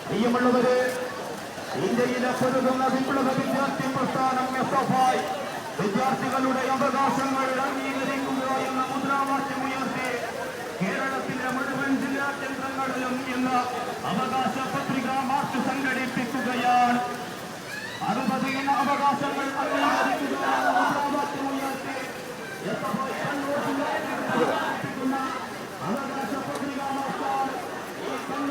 പ്രിയമുള്ളവരെ, ഇന്ത്യയിലെ പൊരുതുന്ന വിപ്ലവ വിദ്യാർത്ഥി പ്രസ്ഥാനം SFI വിദ്യാർത്ഥികളുടെ അവകാശങ്ങൾ അംഗീകരിക്കുക എന്ന മുദ്രാവാക്യമുയർത്തി കേരളത്തിലെ മുഴുവൻ ജില്ലാ കേന്ദ്രങ്ങളിലും ഇന്ന് അവകാശ പത്രിക മാർച്ച് സംഘടിപ്പിക്കുകയാണ്. 60 ഇന അവകാശങ്ങൾ അംഗീകരിക്കുക എന്ന മുദ്രാവാക്യമുയർത്തി SFI കണ്ണൂർ ജില്ലയിൽ അവകാശ